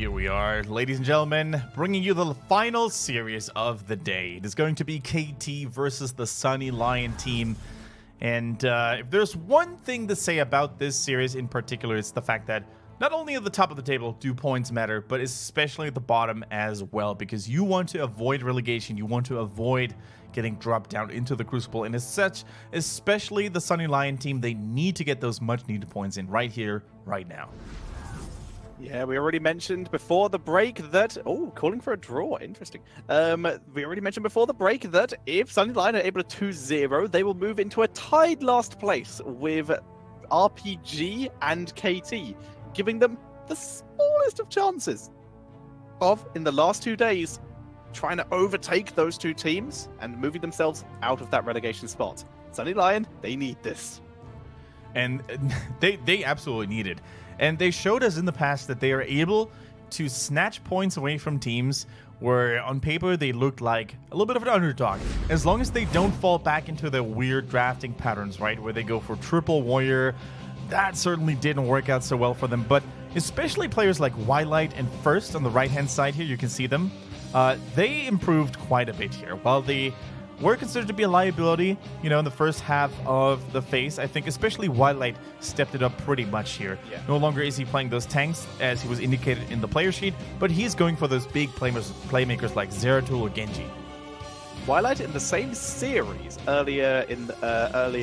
here we are, ladies and gentlemen, bringing you the final series of the day. It is going to be KT versus the Sunny Lion team. And if there's one thing to say about this series in particular, it's the fact that not only at the top of the table do points matter, but especially at the bottom as well, because you want to avoid relegation, you want to avoid getting dropped down into the Crucible, and as such, especially the Sunny Lion team, they need to get those much needed points in right here, right now. Yeah, we already mentioned before the break that... Oh, calling for a draw. Interesting. We already mentioned before the break that if Sunny Lion are able to 2-0, they will move into a tied last place with RPG and KT, giving them the smallest of chances of, in the last 2 days, trying to overtake those two teams and moving themselves out of that relegation spot. Sunny Lion, they need this. And they absolutely need it. And they showed us in the past that they are able to snatch points away from teams where on paper they looked like a little bit of an underdog. As long as they don't fall back into their weird drafting patterns, right? Where they go for triple warrior. That certainly didn't work out so well for them. But especially players like Wildlight and First on the right-hand side here, you can see them. They improved quite a bit here. While they were considered to be a liability, you know, in the first half of the phase, I think especially Wildlight stepped it up pretty much here. Yeah. No longer is he playing those tanks as he was indicated in the player sheet, but he's going for those big playmakers like Zeratul or Genji. Wildlight in the same series earlier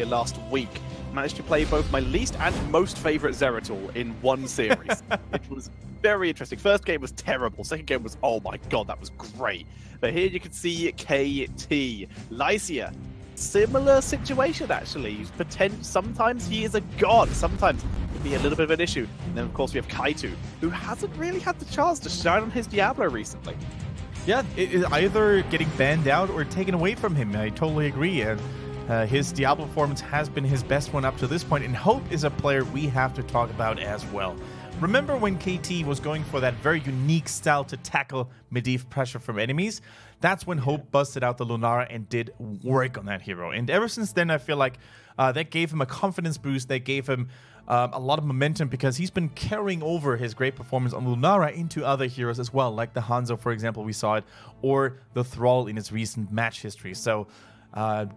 last week managed to play both my least and most favorite Zeratul in one series. It was very interesting. First game was terrible. Second game was, oh my god, that was great. But here you can see KT. Lycia, similar situation actually. Sometimes he is a god, sometimes it can be a little bit of an issue. And then of course we have Kaitu, who hasn't really had the chance to shine on his Diablo recently. Yeah, it is either getting banned out or taken away from him. I totally agree. And his Diablo performance has been his best one up to this point, and Hope is a player we have to talk about as well. Remember when KT was going for that very unique style to tackle Medivh pressure from enemies? That's when Hope busted out the Lunara and did work on that hero. And ever since then, I feel like that gave him a confidence boost. That gave him a lot of momentum because he's been carrying over his great performance on Lunara into other heroes as well, like the Hanzo, for example, we saw it, or the Thrall in its recent match history. So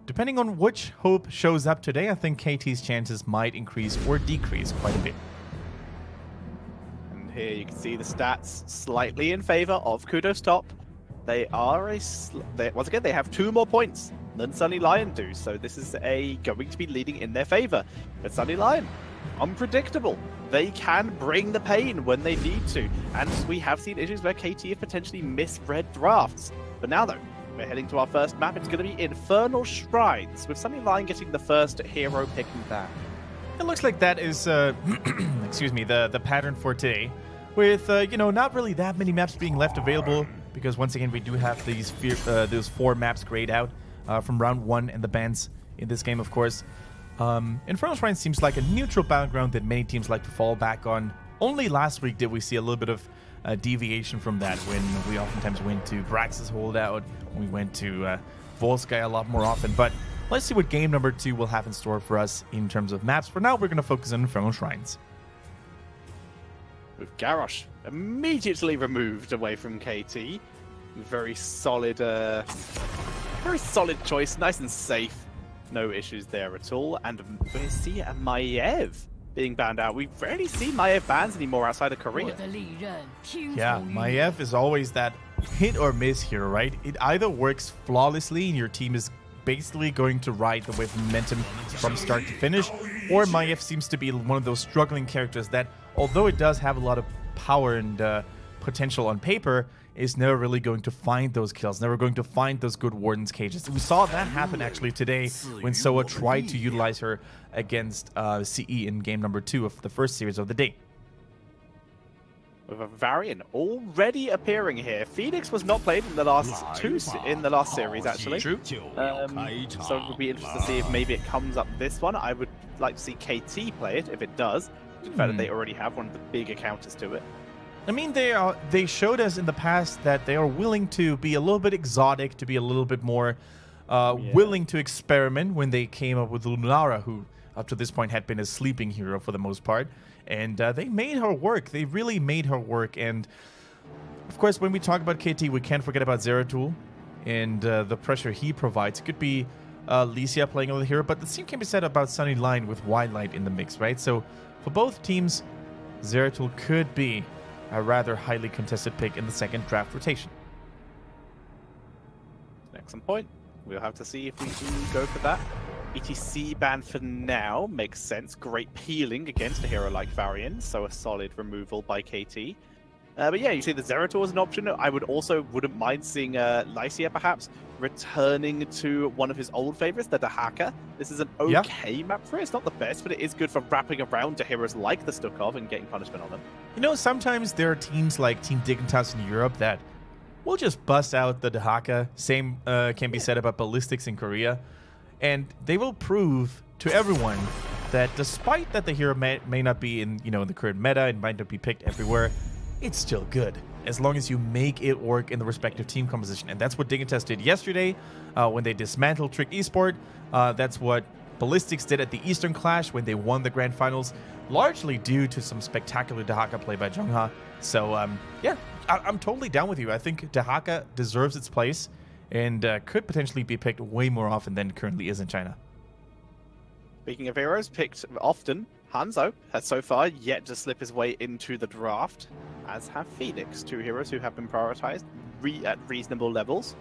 depending on which Hope shows up today, I think KT's chances might increase or decrease quite a bit. And here you can see the stats slightly in favor of Kudos top. They are once again, they have 2 more points than Sunny Lion do, so this is going to be leading in their favor. But Sunny Lion, unpredictable. They can bring the pain when they need to, and we have seen issues where KT have potentially misread drafts. But now though, we're heading to our first map. It's going to be Infernal Shrines, with Sunny Lion getting the first hero picking back. It looks like that is, excuse me, the pattern for today, with you know, not really that many maps being left available, because once again we do have these those 4 maps grayed out from round 1 and the bans in this game, of course. Infernal Shrines seems like a neutral battleground that many teams like to fall back on. Only last week did we see a little bit of deviation from that, when we oftentimes went to Brax's holdout, we went to Volsky a lot more often. But let's see what game number 2 will have in store for us in terms of maps. For now, we're going to focus on Infernal Shrines. With Garrosh immediately removed away from KT. Very solid choice, nice and safe. No issues there at all. And we see a Maiev being banned out. We rarely see Maiev bans anymore outside of Korea. Yeah, Maiev is always that hit or miss hero, right? It either works flawlessly and your team is basically going to ride the wave of momentum from start to finish, or Maiev seems to be one of those struggling characters that, although it does have a lot of power and potential on paper, is never really going to find those kills, never going to find those good Warden's cages. We saw that happen actually today when Soa tried to utilize her against CE in game number 2 of the first series of the day. With a variant already appearing here. Phoenix was not played in the last series actually. So it would be interesting to see if maybe it comes up this one. I would like to see KT play it if it does. In fact, that they already have one of the bigger counters to it. I mean, they showed us in the past that they are willing to be a little bit exotic, to be a little bit more willing to experiment when they came up with Lunara, who up to this point had been a sleeping hero for the most part. And they made her work. They really made her work. And Of course, when we talk about KT, we can't forget about Zeratul and the pressure he provides. It could be Licia playing over the hero, but the same can be said about Sunny Lion with Wildlight in the mix, right? So for both teams, Zeratul could be a rather highly contested pick in the second draft rotation. Excellent point. We'll have to see if we do go for that. ETC ban for now makes sense. Great peeling against a hero like Varian, so a solid removal by KT. But yeah, you see the Zeratul as an option. I wouldn't mind seeing Lycia perhaps returning to one of his old favorites, the Dahaka. This is an okay map for it. It's not the best, but it is good for wrapping around to heroes like the Stukov and getting punishment on them. You know, sometimes there are teams like Team Dignitas in Europe that will just bust out the Dahaka. Same can be said about Ballistics in Korea. And they will prove to everyone that despite that the hero may not be in, the current meta, it might not be picked everywhere, it's still good as long as you make it work in the respective team composition. And that's what Dignitas did yesterday when they dismantled Trick Esport. That's what Ballistics did at the Eastern Clash when they won the Grand Finals, largely due to some spectacular Dahaka play by Jungha. So, yeah, I'm totally down with you. I think Dahaka deserves its place and could potentially be picked way more often than it currently is in China. Speaking of heroes picked often, Hanzo has so far yet to slip his way into the draft, as have Phoenix, two heroes who have been prioritized at reasonable levels.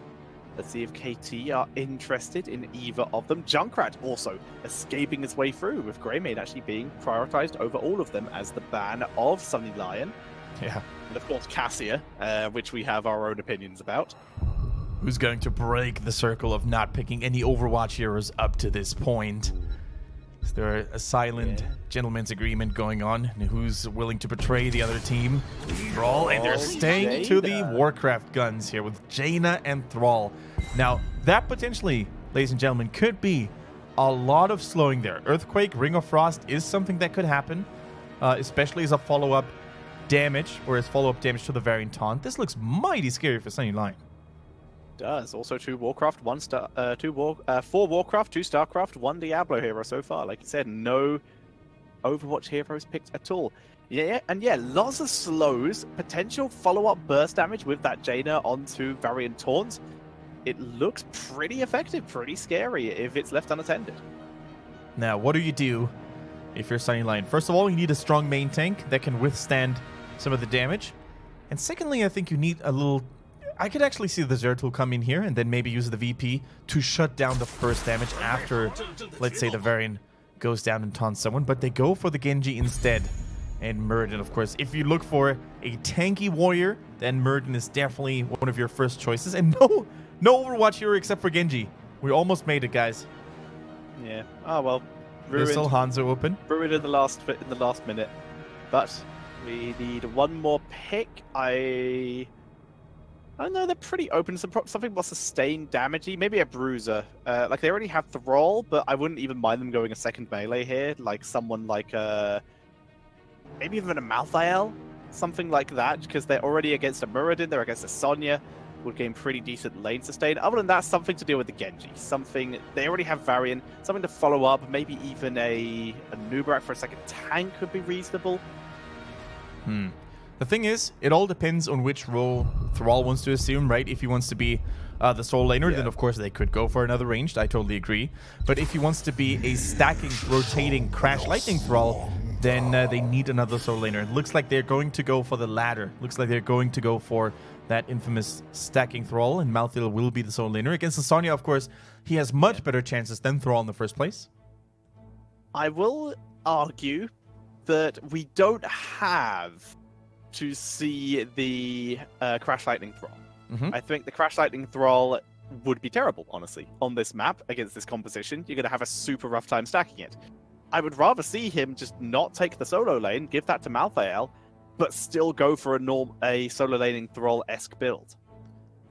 Let's see if KT are interested in either of them. Junkrat also escaping his way through, with Greymane actually being prioritized over all of them as the ban of Sunny Lion. Yeah. And of course Cassia, which we have our own opinions about. Who's going to break the circle of not picking any Overwatch heroes up to this point? Is there a silent gentleman's agreement going on? And who's willing to betray the other team? Thrall, and they're staying to the Warcraft guns here with Jaina and Thrall. Now, that potentially, ladies and gentlemen, could be a lot of slowing there. Earthquake, Ring of Frost is something that could happen, especially as a follow-up damage, or as follow-up damage to the Varian Taunt. This looks mighty scary for Sunny Lion. Does. Also 2 Warcraft, 4 Warcraft, 2 Starcraft, 1 Diablo hero so far. Like you said, no Overwatch heroes picked at all. Yeah, and yeah, lots of slows, potential follow-up burst damage with that Jaina onto Varian Taunt. It looks pretty effective, pretty scary if it's left unattended. Now, what do you do if you're Sunny Lion? First of all, you need a strong main tank that can withstand some of the damage. And secondly, I think you need a little... I could actually see the Zeratul come in here and then maybe use the VP to shut down the first damage after, let's say, the Varian goes down and taunts someone. But they go for the Genji instead. And Muradin, of course. If you look for a tanky warrior, then Muradin is definitely one of your first choices. And no Overwatch hero except for Genji. We almost made it, guys. Yeah. Oh, well. There's still Hanzo open. Ruined in the last minute. But we need one more pick. I don't know, they're pretty open. Something more sustained damagey. Maybe a bruiser. Like, they already have Thrall, but I wouldn't even mind them going a second melee here. Like, someone like, maybe even a Malthael? Something like that, because they're already against a Muradin, they're against a Sonya. Would gain pretty decent lane sustain. Other than that, something to deal with the Genji. Something, they already have Varian. Something to follow up. Maybe even a Nubarak for a second tank could be reasonable. The thing is, it all depends on which role Thrall wants to assume, right? If he wants to be the solo laner, then of course they could go for another ranged. I totally agree. But if he wants to be a stacking, rotating, Crash Lightning Thrall, then they need another solo laner. It looks like they're going to go for the latter. Looks like they're going to go for that infamous stacking Thrall, and Malthael will be the solo laner. Against the Sonya, of course, he has much better chances than Thrall in the first place. I will argue that we don't have to see the Crash Lightning Thrall. I think the Crash Lightning Thrall would be terrible, honestly, on this map against this composition. You're going to have a super rough time stacking it. I would rather see him just not take the solo lane, give that to Malthael, but still go for a solo laning Thrall-esque build.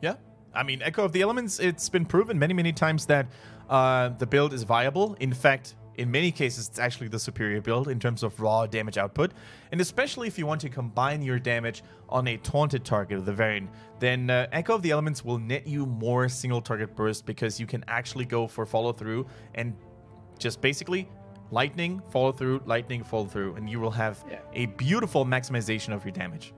Yeah. I mean, Echo of the Elements, it's been proven many, many times that the build is viable. In fact, in many cases, it's actually the superior build in terms of raw damage output. And especially if you want to combine your damage on a taunted target of the Varian, then Echo of the Elements will net you more single target burst because you can actually go for follow-through and just basically lightning, follow through, and you will have a beautiful maximization of your damage.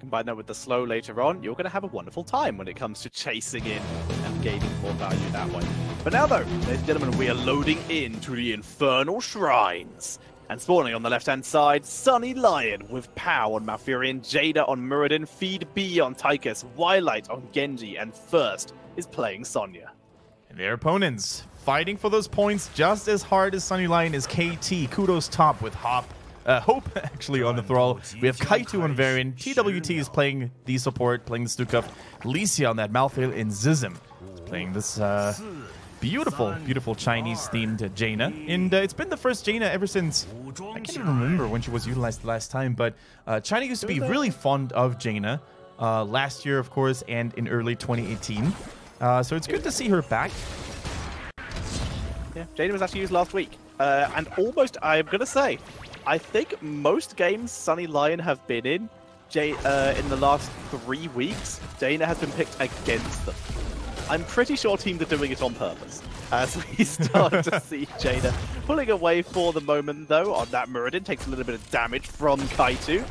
Combine that with the slow later on, you're going to have a wonderful time when it comes to chasing in and gaining more value that way. But now though, ladies and gentlemen, we are loading into the Infernal Shrines. And spawning on the left-hand side, Sunny Lion with Pow on Malfurion, Jada on Muradin, Feed B on Tychus, Twilight on Genji, and First is playing Sonya. And their opponents fighting for those points just as hard as Sunny Lion is KT. Kudos top with Hope actually on the Thrall. We have Kaito on Varian. TWT is playing the support, playing the Stukov. Licia on that Malthael, and Zizim is playing this beautiful Chinese-themed Jaina. And it's been the first Jaina ever since, I can't even remember when she was utilized the last time, but China used to be really fond of Jaina last year, of course, and in early 2018. So it's good to see her back. Yeah, Jaina was actually used last week. And almost, I'm going to say, I think most games Sunny Lion have been in the last 3 weeks, Jaina has been picked against them. I'm pretty sure teams are doing it on purpose. As we start to see Jaina pulling away for the moment, though, on that Muradin. Takes a little bit of damage from Kaito.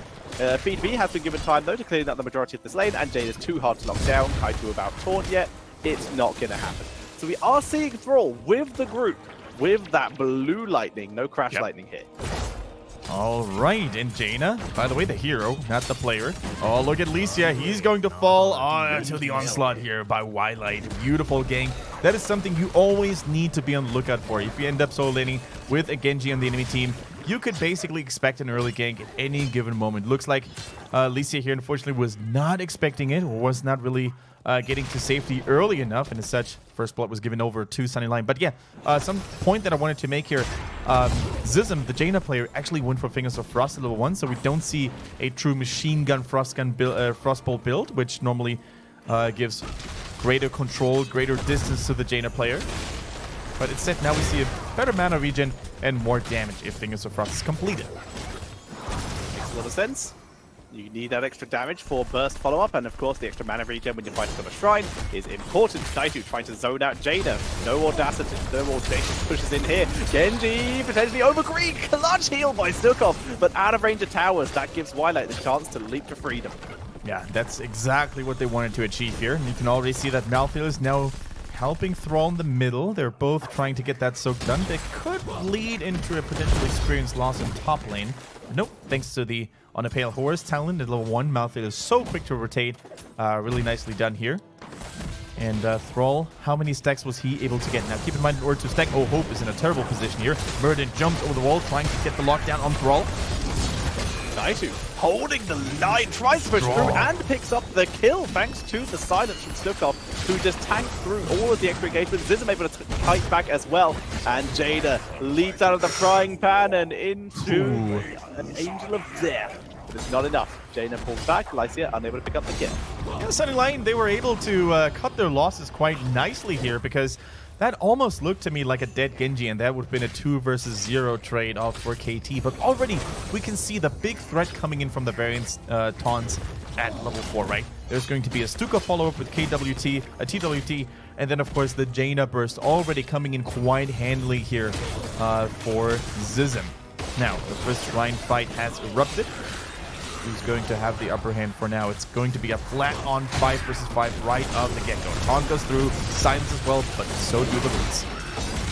Feed B has been given time, though, to clean up the majority of this lane, and Jaina's too hard to lock down. Kaito about taunt yet. It's not going to happen. So we are seeing Thrall with the group, with that blue lightning. No crash lightning here. All right, and Jaina, by the way, the hero, not the player. Oh, look at Licia. He's going to fall to the onslaught here by Twilight. Beautiful gank. That is something you always need to be on the lookout for. If you end up solo laning with a Genji on the enemy team, you could basically expect an early gank at any given moment. Looks like Licia here, unfortunately, was not expecting it, or was not really getting to safety early enough, and as such, first blood was given over to Sunny Lion. But yeah, some point that I wanted to make here, Zizim, the Jaina player, actually went for Fingers of Frost at level 1, so we don't see a true machine gun Frostbolt build, which normally gives greater control, greater distance to the Jaina player. But instead, now we see a better mana regen and more damage if Fingers of Frost is completed. Makes a lot of sense. You need that extra damage for burst follow-up, and of course the extra mana regen when you're fighting on a shrine is important. Kaito trying to zone out Jaina. No audacity, no audacious pushes in here. Genji potentially over green. Clutch heal by Stukov, but out of range of towers. That gives Twilight the chance to leap to freedom. Yeah, that's exactly what they wanted to achieve here. And you can already see that Malthael is now helping Thrall in the middle. They're both trying to get that soak done. They could lead into a potential experience loss in top lane. Nope, thanks to the On a Pale Horse talent at level 1. Malthael is so quick to rotate. Really nicely done here. And Thrall, how many stacks was he able to get? Now keep in mind, in order to stack, Hope is in a terrible position here. Muradin jumps over the wall, trying to get the lockdown on Thrall. Kaito holding the line, tries to push through and picks up the kill thanks to the silence from Stukov, who just tanked through all of the extra engagement. Zizim able to kite back as well, and Jada leaps out of the frying pan and into an Angel of Death. But it's not enough. Jaina pulls back, Licia unable to pick up the kill. Yeah, Sunny Lion, they were able to cut their losses quite nicely here, because that almost looked to me like a dead Genji, and that would have been a 2 versus 0 trade-off for KT. But already, we can see the big threat coming in from the variance taunts at level 4, right? There's going to be a Stuka follow-up with KWT, a TWT, and then, of course, the Jaina burst already coming in quite handily here for Zizim. Now, the first Shrine fight has erupted. Who's going to have the upper hand for now? It's going to be a flat-on 5 versus 5 right off the get-go. Taunt goes through, silence as well, but so do the roots.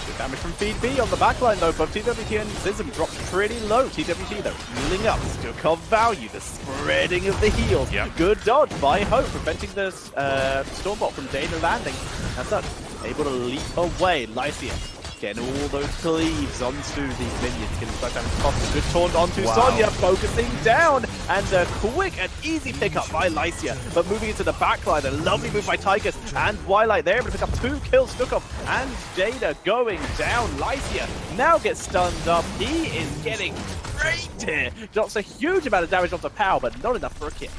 Good damage from Feed B on the backline, though. Both TWT and Zizim dropped pretty low. TWT, though, healing up. Stukov value, the spreading of the heals. Yep. Good dodge by Hope, preventing the Stormbot from Jaina landing. As such, able to leap away. Licia getting all those cleaves onto these minions, getting such damage cost. A good taunt onto Sonya, focusing down, and a quick and easy pickup by Licia. But moving into the backline, a lovely move by Tychus and Twilight. They're able to pick up 2 kills. Stukov and Jada going down. Licia now gets stunned up. He is getting raped here. Drops a huge amount of damage off the power, but not enough for a kill.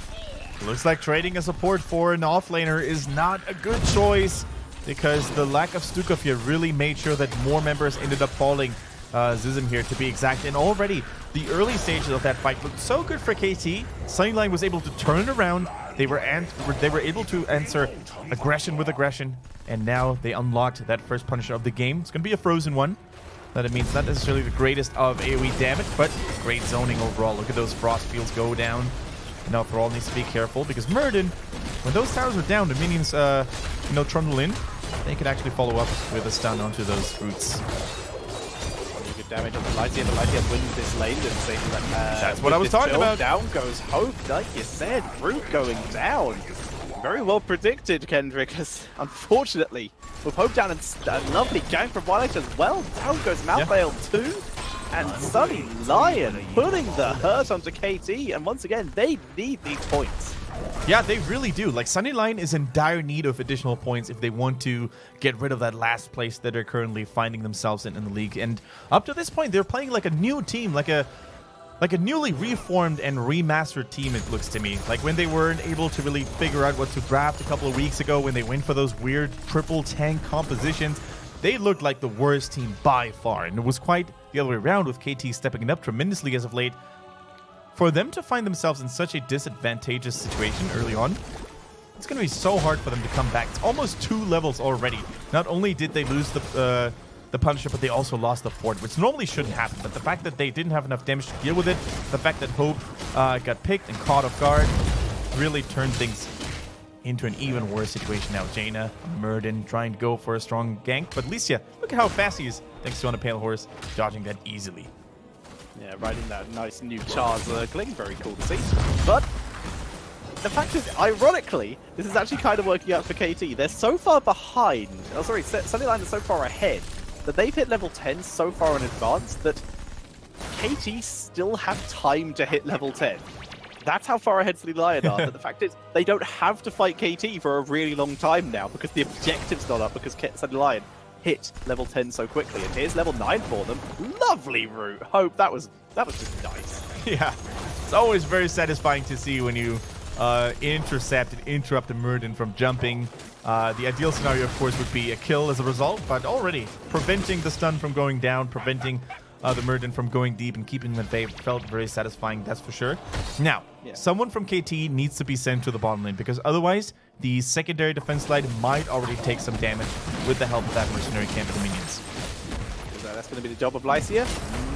Looks like trading a support for an offlaner is not a good choice, because the lack of Stukov here really made sure that more members ended up falling. Zizim here, to be exact. And already, the early stages of that fight looked so good for KT. Sunny Lion was able to turn it around. They were able to answer aggression with aggression. And now they unlocked that first Punisher of the game. It's going to be a frozen one. That means not necessarily the greatest of AoE damage, but great zoning overall. Look at those frost fields go down. Now Thrall needs to be careful because Murden, when those towers are down, the minions, trundle in. They could actually follow up with a stun onto those roots. Good damage on the Lycia. The Lycia wins this lane. That's what I was talking about. Down goes Hope, like you said. Root going down. Very well predicted, Kendrick, because unfortunately, with Hope down and a lovely gank from Wildlight as well, down goes Malthael too. And Sunny Lion putting the hurt onto KT, and once again, they need these points. Yeah, they really do. Like, Sunny Lion is in dire need of additional points if they want to get rid of that last place that they're currently finding themselves in the league. And up to this point, they're playing like a new team, like a newly reformed and remastered team, it looks to me. Like, when they weren't able to really figure out what to draft a couple of weeks ago, when they went for those weird triple tank compositions, they looked like the worst team by far. And it was quite the other way around, with KT stepping it up tremendously as of late. For them to find themselves in such a disadvantageous situation early on, it's going to be so hard for them to come back. It's almost 2 levels already. Not only did they lose the Punisher, but they also lost the Fort, which normally shouldn't happen. But the fact that they didn't have enough damage to deal with it, the fact that Hope got picked and caught off guard, really turned things into an even worse situation now. Jaina, Murden trying to go for a strong gank, but Lycia, look at how fast he is, thanks to on a Pale Horse, dodging that easily. Yeah, riding that nice new Char's Kling, very cool to see. But the fact is, ironically, this is actually kind of working out for KT. They're so far behind, Sunny Lion is so far ahead, that they've hit level 10 so far in advance that KT still have time to hit level 10. That's how far ahead Sunny Lion are. But the fact is, they don't have to fight KT for a really long time now because the objective's not up because Sunny Lion hit level 10 so quickly. And here's level 9 for them. Lovely route. Hope that was just nice. Yeah, it's always very satisfying to see when you intercept and interrupt the Murden from jumping. The ideal scenario, of course, would be a kill as a result, but already preventing the stun from going down, preventing the Murden from going deep and keeping them at bay felt very satisfying, that's for sure. Now, someone from KT needs to be sent to the bottom lane, because otherwise the secondary defense line might already take some damage with the help of that mercenary camp of the minions. So that's going to be the job of Lycia.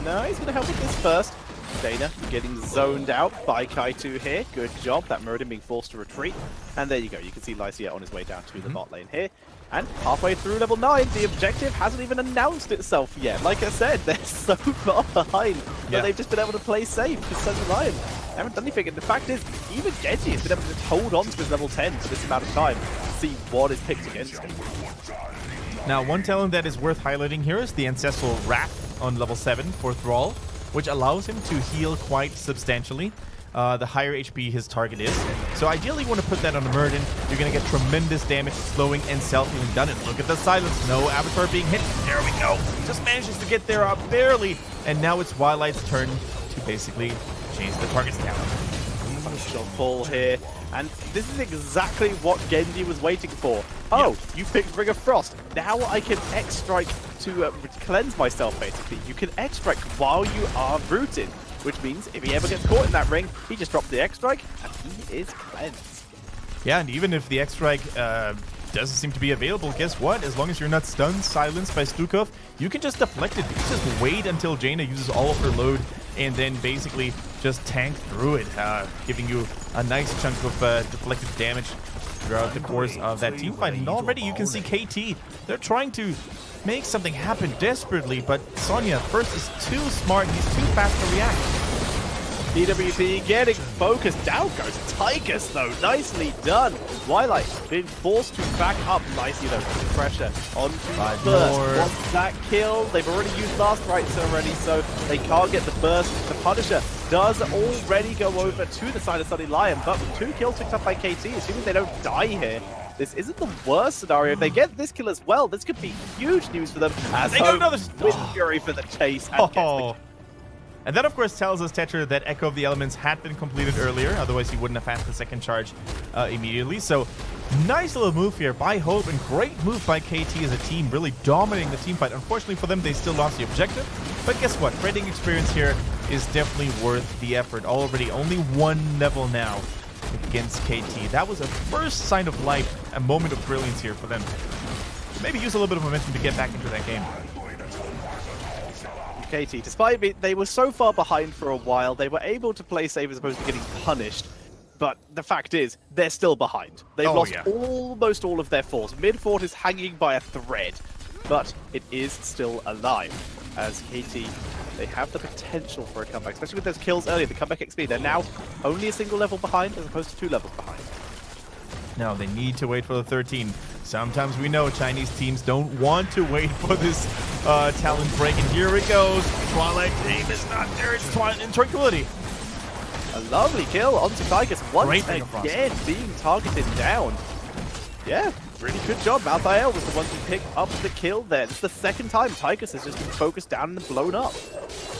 No, he's going to help with this first. Jaina getting zoned out by Kaitu here. Good job. That Murden being forced to retreat. And there you go. You can see Lycia on his way down to the bot lane here. And halfway through level 9, the objective hasn't even announced itself yet. Like I said, they're so far behind that they've just been able to play safe because Sunny Lion haven't done anything. And the fact is, even Genji has been able to just hold on to his level 10 for this amount of time to see what is picked against him. Now, one talent that is worth highlighting here is the Ancestral Wrath on level 7 for Thrall, which allows him to heal quite substantially. The higher HP his target is. So ideally you want to put that on the Murden. You're going to get tremendous damage, slowing and self-healing done. And look at the silence. No Avatar being hit. There we go. Just manages to get there barely. And now it's Wildlight's turn to basically change the targets down. Shot pull here. And this is exactly what Genji was waiting for. Oh, you picked Ring of Frost. Now I can X-Strike to cleanse myself, basically. You can X-Strike while you are rooted. Which means if he ever gets caught in that ring, he just drops the X-Strike and he is cleansed. Yeah, and even if the X-Strike doesn't seem to be available, guess what? As long as you're not stunned, silenced by Stukov, you can just deflect it. You can just wait until Jaina uses all of her load and then basically just tank through it, giving you a nice chunk of deflected damage throughout the course of that team fight. And already you can see KT, they're trying to make something happen desperately, but Sonya first is too smart and he's too fast to react. DWP getting focused. Down goes Tychus though. Nicely done. Wildlight being forced to back up nicely though. Pressure onto burst. Wants that kill. They've already used last rights already, so they can't get the burst. The Punisher does already go over to the side of Sunny Lion, but with 2 kills picked up by KT, assuming they don't die here. This isn't the worst scenario. If they get this kill as well, this could be huge news for them. As they got another with Fury for the chase. And and that, of course, tells us, Tetra, that Echo of the Elements had been completed earlier. Otherwise, he wouldn't have had the second charge immediately. So, nice little move here by Hope, and great move by KT as a team, really dominating the team fight. Unfortunately for them, they still lost the objective. But guess what? Trading experience here is definitely worth the effort. Already only 1 level now against KT. That was a first sign of life, a moment of brilliance here for them. Maybe use a little bit of momentum to get back into that game. KT, despite they were so far behind for a while, they were able to play safe as opposed to getting punished. But the fact is, they're still behind. They've lost yeah. almost all of their force. Mid-fort is hanging by a thread, but it is still alive. As KT, they have the potential for a comeback, especially with those kills earlier, the comeback XP. They're now only a single level behind as opposed to 2 levels behind. No, they need to wait for the 13. Sometimes we know Chinese teams don't want to wait for this talent break, and here it goes. Twilight Dream is not there. It's Twilight and Tranquility. A lovely kill onto Tychus once Great again, being targeted down. Yeah, really good job. Malthael was the one to pick up the kill there. It's the second time Tychus has just been focused down and blown up.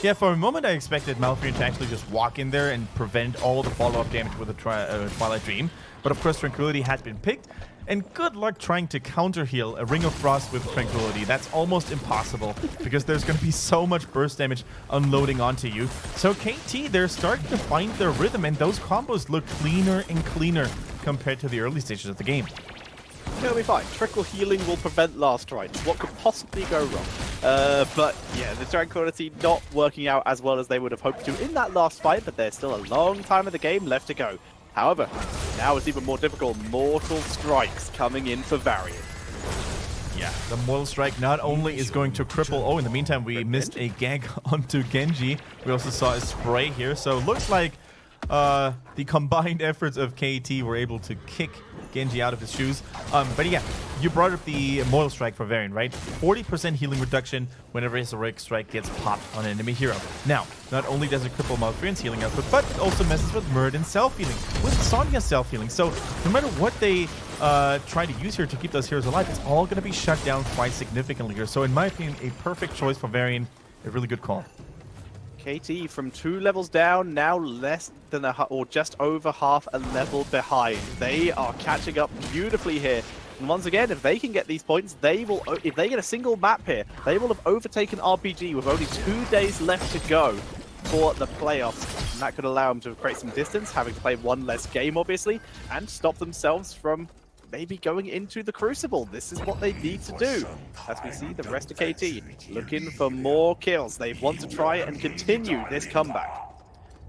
Yeah, for a moment I expected Malfurion to actually just walk in there and prevent all the follow-up damage with the Twilight Dream. But of course Tranquility has been picked. And good luck trying to counter-heal a Ring of Frost with Tranquility. That's almost impossible because there's going to be so much burst damage unloading onto you. So KT, they're starting to find their rhythm, and those combos look cleaner and cleaner compared to the early stages of the game. It'll be fine. Trickle healing will prevent last strikes. What could possibly go wrong? But yeah, the Tranquility not working out as well as they would have hoped to in that last fight, but there's still a long time of the game left to go. However, now it's even more difficult. Mortal Strikes coming in for Varian. Yeah, the Mortal Strike not only is going to cripple... Oh, in the meantime, we missed a gank onto Genji. We also saw a spray here. So it looks like the combined efforts of KT were able to kick Genji out of his shoes. But yeah, you brought up the Mortal Strike for Varian, right? 40% healing reduction whenever his Heroic Strike gets popped on an enemy hero. Now, not only does it cripple Malfurion's healing output, but it also messes with Muradin's self-healing, with Sonya's self-healing. So no matter what they try to use here to keep those heroes alive, it's all going to be shut down quite significantly here. So in my opinion, a perfect choice for Varian, a really good call. KT from 2 levels down, now less than or just over half a level behind. They are catching up beautifully here. And once again, if they can get these points, they will. If they get a single map here, they will have overtaken RPG with only 2 days left to go for the playoffs. And that could allow them to create some distance, having to play one less game, obviously, and stop themselves from maybe going into the Crucible. This is what they need to do. As we see the rest of KT looking for more kills. They want to try and continue this comeback.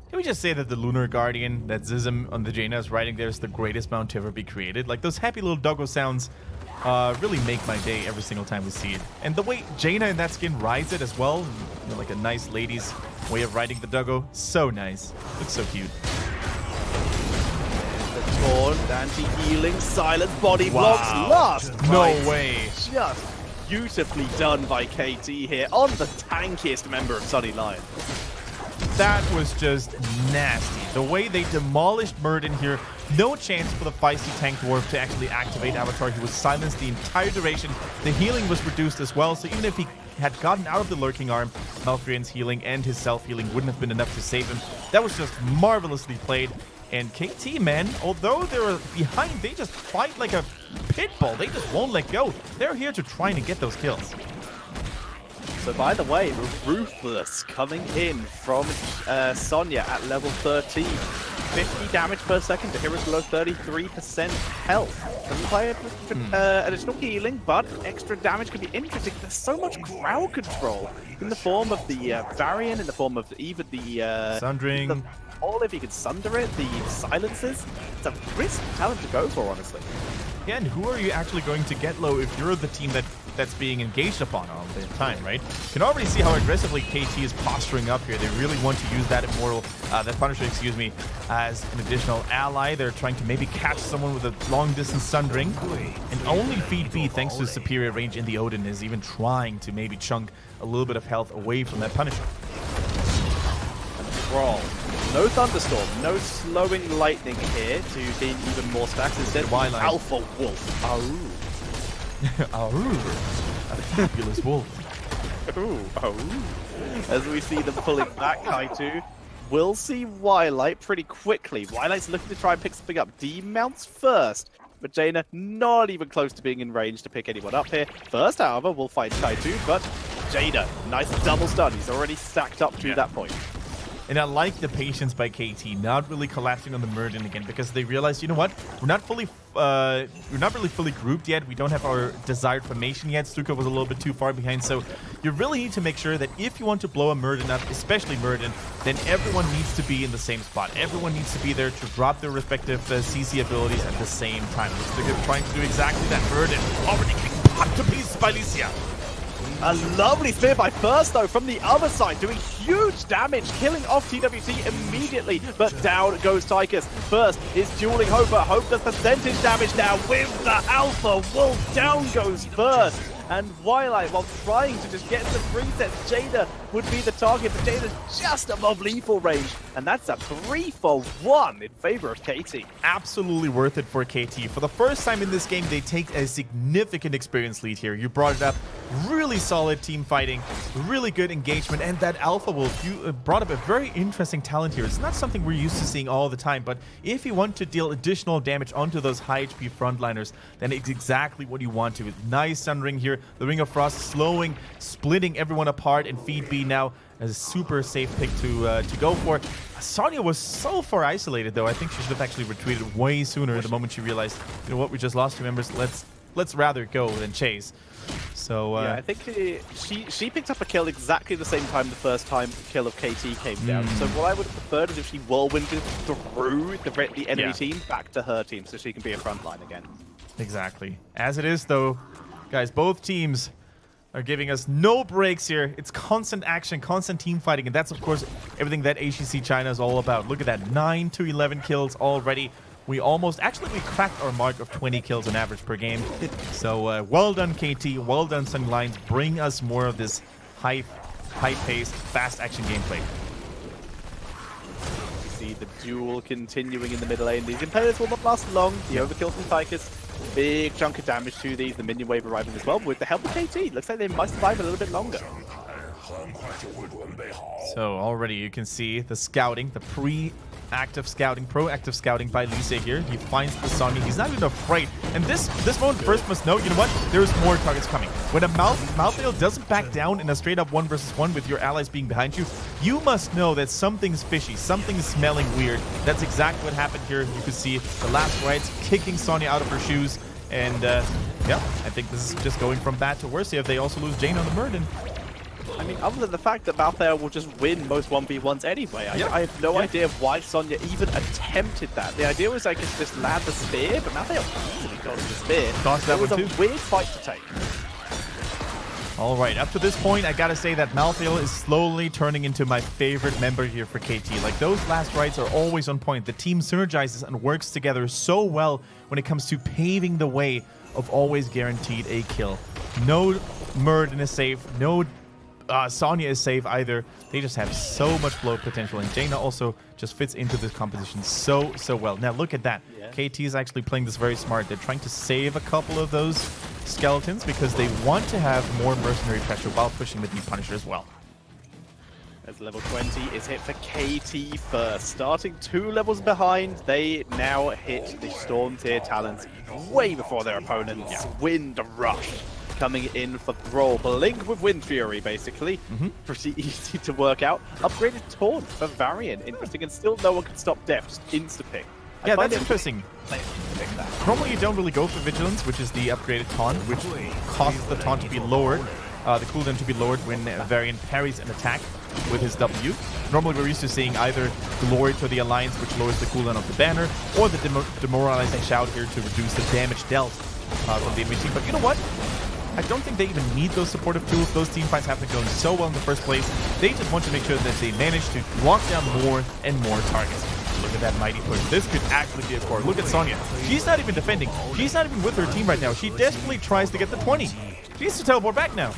Can we just say that the Lunar Guardian that Zizm on the Jaina is writing there is the greatest mount to ever be created? Like, those happy little doggo sounds really make my day every single time we see it. And the way Jaina in that skin rides it as well, you know, like a nice lady's way of riding the doggo, so nice. Looks so cute. Taunt, anti-healing, silence, body blocks, last No fight. way. Just beautifully done by KT here on the tankiest member of Sunny Lion. That was just nasty. The way they demolished Muradin here, no chance for the feisty tank dwarf to actually activate Avatar. He was silenced the entire duration. The healing was reduced as well, so even if he had gotten out of the Lurking Arm, Malfurion's healing and his self-healing wouldn't have been enough to save him. That was just marvelously played. And KT, man, although they're behind, they just fight like a pit bull. They just won't let go. They're here to try and get those kills. So by the way, Ruthless coming in from Sonya at level 13. 50 damage per second to heroes below 33% health. Doesn't play additional healing, but extra damage could be interesting. There's so much crowd control in the form of the Varian, in the form of even the Sundering. All if you can sunder it, the silences. It's a risky talent to go for, honestly. Yeah, and who are you actually going to get low if you're the team that's being engaged upon all the time, right? You can already see how aggressively KT is posturing up here. They really want to use that that Punisher, excuse me, as an additional ally. They're trying to maybe catch someone with a long-distance sundering. And only Feed B, thanks to superior range in the Odin, is even trying to maybe chunk a little bit of health away from that Punisher. Brawl. No Thunderstorm, no slowing lightning here to gain even more stacks. Instead, Alpha Wolf. A fabulous wolf. As we see them pulling back, Kaitu will see Twilight pretty quickly. Twilight's looking to try and pick something up. D-mounts first, but Jaina not even close to being in range to pick anyone up here. First, however, we'll find Kaitu, but Jaina, nice double stun. He's already stacked up to that point. And I like the patience by KT, not really collapsing on the Murden again, because they realized, you know what, we're not really fully grouped yet. We don't have our desired formation yet. Stuka was a little bit too far behind, so you really need to make sure that if you want to blow a Murden up, especially Murden, then everyone needs to be in the same spot. Everyone needs to be there to drop their respective CC abilities at the same time. They're trying to do exactly that. Murden already getting popped to pieces by Licia. A lovely spear by First, though, from the other side, doing huge damage, killing off TWT immediately, but down goes Tychus. First is dueling Hope, but Hope does percentage damage now with the Alpha Wolf. Down goes First. And Twilight, while trying to just get the resets, Jada would be the target, but Jada's just above lethal range. And that's a 3-for-1 in favor of KT. Absolutely worth it for KT. For the first time in this game, they take a significant experience lead here. You brought it up. Really solid team fighting, really good engagement, and that Alpha Wolf, you brought up a very interesting talent here. It's not something we're used to seeing all the time, but if you want to deal additional damage onto those high HP frontliners, then it's exactly what you want to. Nice Sunring here, the Ring of Frost slowing, splitting everyone apart, and Feed B now as a super safe pick to go for. Sonya was so far isolated, though. I think she should have actually retreated way sooner the moment she realized, you know what, we just lost 2 members. Let's rather go than chase. So yeah, I think she picked up a kill exactly the same time the first time kill of KT came down. So what I would have preferred is if she whirlwinded through the enemy team back to her team so she can be a frontline again. Exactly. As it is, though, guys, both teams are giving us no breaks here. It's constant action, constant team fighting, and that's, of course, everything that HGC China is all about. Look at that, 9 to 11 kills already. We cracked our mark of 20 kills on average per game. So well done, KT. Well done, Sunny Lions. Bring us more of this high-paced, fast-action gameplay. We see the duel continuing in the mid lane. These impediments will not last long. The overkill from Tychus. Big chunk of damage to these. The minion wave arriving as well. With the help of KT, looks like they might survive a little bit longer. So already you can see the scouting, the proactive scouting by Lise here. He finds the Sonya. He's not even afraid. And this moment first must know, you know what? There's more targets coming. When a Malthael doesn't back down in a straight up 1 versus 1 with your allies being behind you, you must know that something's fishy, something's smelling weird. That's exactly what happened here. You could see the last rights kicking Sonya out of her shoes. And yeah, I think this is just going from bad to worse here if they also lose Jane on the Murden. I mean, other than the fact that Malthael will just win most 1v1s anyway, I have no idea why Sonya even attempted that. The idea was I could just land the spear, but Malthael easily got the spear. It was a weird fight to take. All right, up to this point, I gotta say that Malthael is slowly turning into my favorite member here for KT. Like, those last rights are always on point. The team synergizes and works together so well when it comes to paving the way of always guaranteed a kill. No Murden is safe, no Sonya is safe either. They just have so much blow potential, and Jaina also just fits into this composition so well. Now look at that. KT is actually playing this very smart. They're trying to save a couple of those skeletons because they want to have more mercenary pressure while pushing the Deep Punisher as well. As level 20 is hit for KT first. Starting 2 levels behind, they now hit the Storm tier talents way before their opponents. Wind Rush coming in for Thrall. Blink with Wind Fury, basically. Pretty easy to work out. Upgraded Taunt for Varian. Interesting, and still no one can stop Death. Just insta-pick. Yeah, that's interesting. Normally you don't really go for Vigilance, which is the upgraded taunt, which causes the taunt to be lowered, the cooldown to be lowered when Varian parries an attack with his W. Normally we're used to seeing either Glory to the Alliance, which lowers the cooldown of the banner, or the Demoralizing Shout here to reduce the damage dealt from the enemy team. But you know what? I don't think they even need those supportive tools. Those team fights have been going so well in the first place. They just want to make sure that they manage to lock down more and more targets. Look at that mighty push. This could actually be a core. Look at Sonya. She's not even defending. She's not even with her team right now. She desperately tries to get the 20. She needs to teleport back now.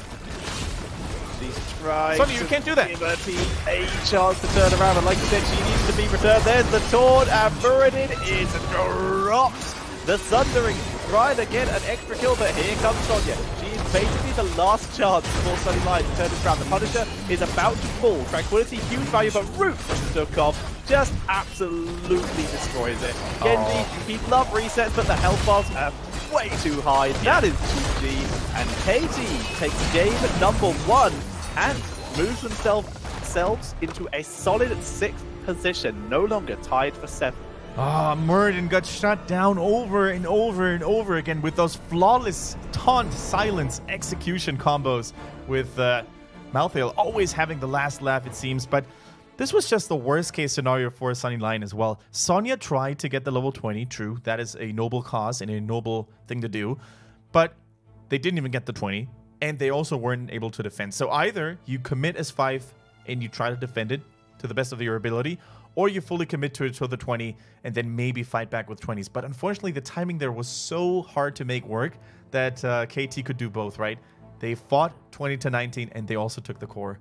Sonya, you can't do that. Give her team a chance to turn around, and like I said, she needs to be returned. There's the taunt, and Muradin is dropped. The Sundering trying to get an extra kill, but here comes Sonya. She is basically the last chance for Sunny Lions to turn this around. The Punisher is about to fall. Tranquility, huge value, but Root took off. Just absolutely destroys it. Genji, he'd love resets, but the health bars are way too high. That is GG. And KT takes game number 1 and moves themselves themselves into a solid 6th position, no longer tied for 7th. Ah, Muradin got shut down over and over and over again with those flawless taunt, silence, execution combos with Malthael always having the last laugh, it seems. But this was just the worst case scenario for Sunny Lion as well. Sonya tried to get the level 20, true. That is a noble cause and a noble thing to do. But they didn't even get the 20, and they also weren't able to defend. So either you commit as 5 and you try to defend it to the best of your ability, or you fully commit to it to the 20 and then maybe fight back with 20s. But unfortunately, the timing there was so hard to make work that KT could do both, right? They fought 20 to 19 and they also took the core.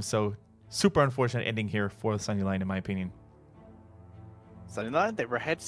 So super unfortunate ending here for Sunny Lion, in my opinion. Sunny Lion, they were ahead